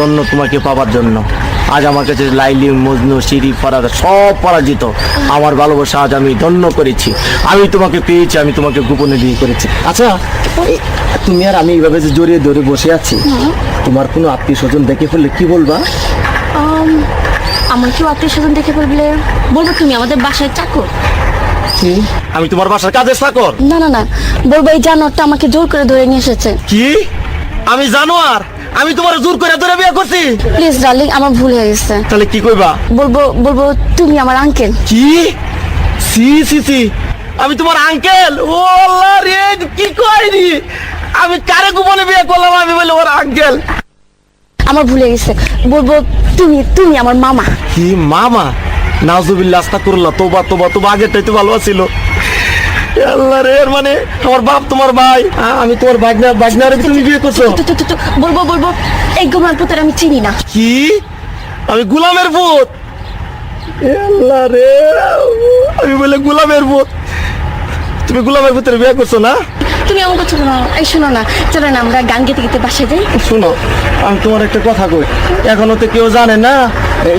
জন্য তোমাকে পাবার জন্য আজ আমার কাছে লাইলি মজনু শিরি ফরাদ সব পরাজিত। আমার ভালোবাসা আজ আমি ধন্য করেছি। আমি তোমাকে পেয়েছি, আমি তোমাকে গোপনে বিয়ে করেছি। আচ্ছা তুমি আর আমি এইভাবে যে জড়িয়ে ধরে বসে আছি, তোমার কোনো আত্মীয় স্বজন দেখে ফেললে কি বলবা? আমার কেউ আত্মীয় স্বজন দেখে ফেললে বলবো তুমি আমাদের বাসায় চাকর। কি? আমি তোমার বাসার কাজের চাকর? না না না, বলবো এই জানোয়ারটা আমাকে জোর করে ধরে নিয়ে এসেছে। কি? আমি জানোয়ার? আমি তোমার জোর করে ধরে বিয়ে করছি? প্লিজ ডার্লিং, আমার ভুল হয়ে গেছে। তাহলে কি কইবা? বলবো তুমি আমার আঙ্কেল। কি? সি সি সি, আমি তোমার আঙ্কেল? ও আল্লাহ রে, কি কইনি আমি? কারে গোপনে বিয়ে করলাম? আমি বলে ওর আঙ্কেল। আমার ভুল হয়ে গেছে, বলবো তুমি আমার মামা। কি মামা? নাউজুবিল্লাহ, আস্তাগফিরুল্লাহ, তোবা তোবা তোবা, আগেরটাই তো ভালো ছিল। আল্লাহ রে, এর মানে আমার বাপ তোমার ভাই, আমি তোমার বাগনারে তুমি বিয়ে করছো? বলবো এই গোলামের পুত্র আমি চিনি না। কি? আমি গোলামের পুত? আল্লাহ রে, আমি বলে গোলামের পুত? তুমি গোলামের পুত্রের বিয়ে করছো না? তুমি আমার কথা শোনো, এই শোনো না, চলো না আমরা গান গেতে গেতে বাসায় যাই। শোনো, আমি তোমার একটা কথা কই, এখনো তো কেউ জানে না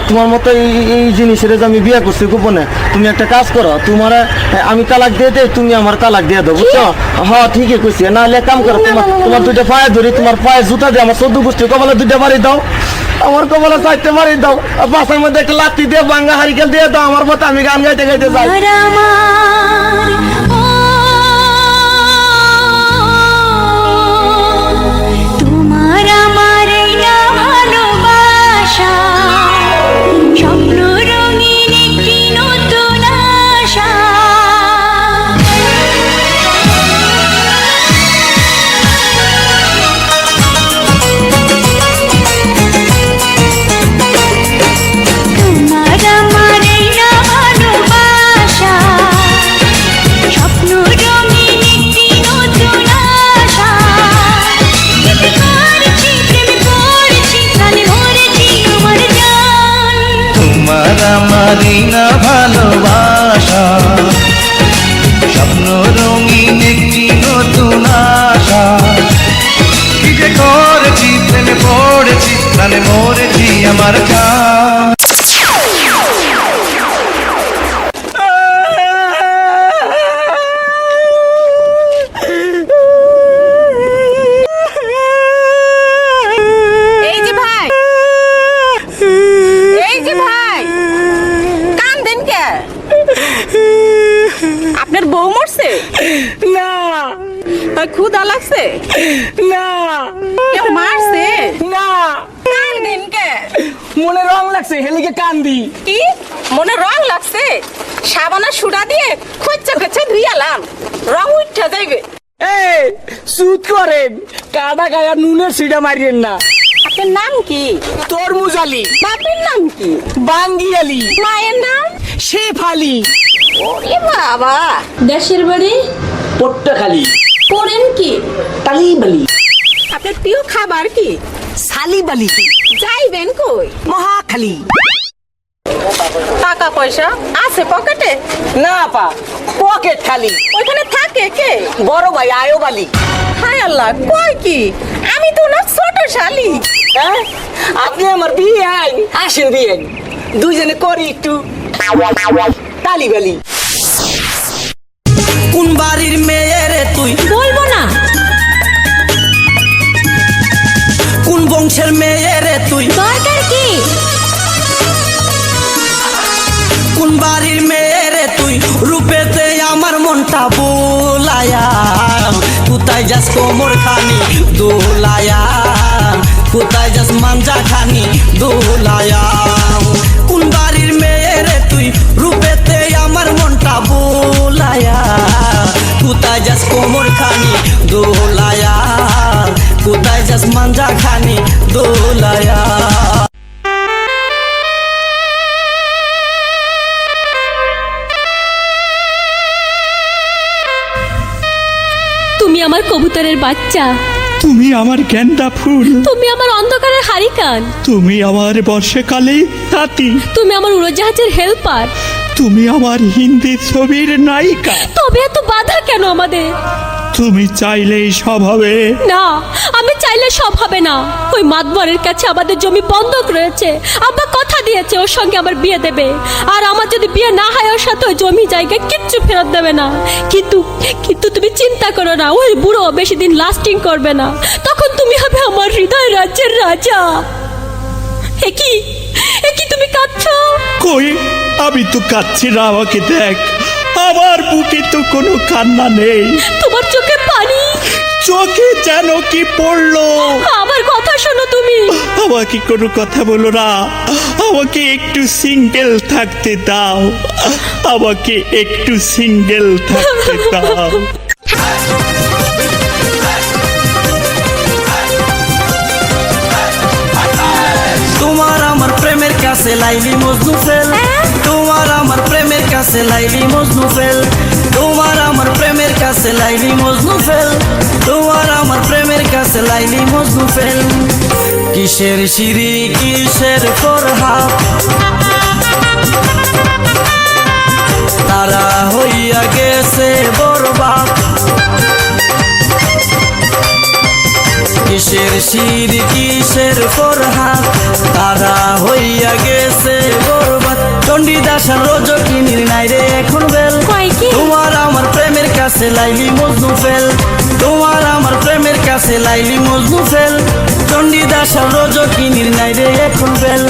তোমার মতো এই জিনিসের যে আমি বিয়ে করছি গোপনে। তুমি একটা কাজ করো, তোমার আমি তালাক দিয়ে দেই, তুমি আমার তালাক দিয়ে দাও, বুঝছো? হ্যাঁ ঠিকই কইছি। না হলে কাম করো, তোমার দুইটা পায়ে ধরি, তোমার পায়ে জুতা দিয়ে আমার 14 গোষ্ঠী কপালে দুইটা বাড়ি দাও, আমার কপালে 4টা বাড়ি দাও, বাসার মধ্যে একটা লাঠি দিয়ে ভাঙ্গা হারিকেল দিয়ে দাও আমার মতো, আমি গান গাইতে গাইতে যাই। আমারই না ভালোবাসা, স্বপ্ন রঙিন একটি নতুন আশা। কি যে করেছি, প্রেমে পড়েছি, প্রাণে মরেছি আমার জান। আপনার বউ মরছে? না। ক্ষুধা লাগছে? না। কেউ মারছে? না। কান্দেন কে? মনে রং লাগছে, হেলিকে কান্দি। কি মনে রং লাগছে? সাবানা সুডা দিয়ে খচ্চা খচ্চা ধুইয়ালাম, রং উঠা যাইবে। এই সুদ করেন, কাদা গায়া নুনের সিডা মারিয়েন না। আপনার নাম কি? তরমুজ আলী। বাপের নাম কি? বাঙ্গি আলী। মায়ের নাম? শেফ আলী। ওরে বাবা। দেশের বাড়ি? পট্টাখালী। পড়েন কি? তালিবালি। আপনার প্রিয় খাবার কি? সালিবালি। যাইবেন কই? মহাখালী। টাকা পয়সা আছে পকেটে? না পা, পকেট খালি। ওইখানে থাকে কে? বড় ভাই আয়ব আলী। হায় আল্লাহ, কয় কি? আমি তো না ছোট শালি। হ্যাঁ, আপনি আমার বিয়ে আইন, আসেন বিয়ে আইন, দুইজনে করি একটু তালিবালি। কোন বাড়ির মেয়ে রে তুই? বলবো না। কোন বংশের মেয়ে রে তুই? দরকার কি? কোন বাড়ির মেয়ে রে তুই? রূপেতে আমার মনটা বোলায়া, কোথায় যাস কোমর খানি দোলায়া, কোথায় যাস মাঞ্জা খানি দোলায়া। কোন বাড়ির মেয়ে রে তুই? রূপেতে আমার মনটা বোলায়া, কোথায় যাস কোমর খানি দোলায়া, কোথায় যাস মাঞ্জা খানি দোলায়া। তুমি আমার কবুতরের বাচ্চা, তুমি আমার গেন্দা ফুল, তুমি আমার অন্ধকারের হারিকান, তুমি আমার বর্ষাকালে হাতি, তুমি আমার উড়োজাহাজের হেল্পার, তুমি আমার হিন্দি ছবির নায়িকা। তবে এত বাধা কেন আমাদের? তুমি চাইলেই সব হবে। না, আমি চাইলে সব হবে না। ওই মাতবরের কাছে আমাদের জমি বন্ধক রয়েছে। আব্বা কথা দিয়েছে ওর সঙ্গে আমার বিয়ে দেবে, আর আমার যদি বিয়ে না হয় ওর সাথে ওই জমি জায়গা কিচ্ছু ফেরত দেবে না। কিন্তু কিন্তু তুমি চিন্তা করো না, ওই বুড়ো বেশি দিন লাস্টিং করবে না। তখন তুমি হবে আমার হৃদয় রাজ্যের রাজা। একি একি তুমি কাঁদছো? কই, আমি তো কাঁদছি না, আমাকে দেখ। আমার বুকে তো কোনো কান্না নেই, তোমার চোখে পানি। চোখে যেন কি পড়লো। আমার কথা শোনো তুমি। আমাকে কোনো কথা বলো না, আমাকে একটু সিঙ্গেল থাকতে দাও, আমাকে একটু সিঙ্গেল থাকতে দাও। তোমার আমার প্রেমের কাছে লাইলি মজনু ফেল, তোমার আমার প্রেমের কাছে লাইলি মজনু ফেল, তোমার আমার প্রেমের কাছে লাইলি মজনু ফেল, তোমার আমার প্রেমের কাছে লাইলি মজনু ফেল। কিসের সিঁড়ি কিসের ফরহাদ, তারা হইয়া গেছে বরবাদ। কিসের সিঁড়ি কিসের ফরহাদ, তারা হইয়া গেছে বরবাদ। চণ্ডীদাস আর রজকিনীর নাই রে এখন বেল, কয় কি? তোমার আমার প্রেমের কাছে লাইলি মজনু ফেল, তোমার আমার প্রেমের কাছে লাইলি মজনু ফেল। চণ্ডীদাস আর রজকিনীর নাই রে এখন বেল।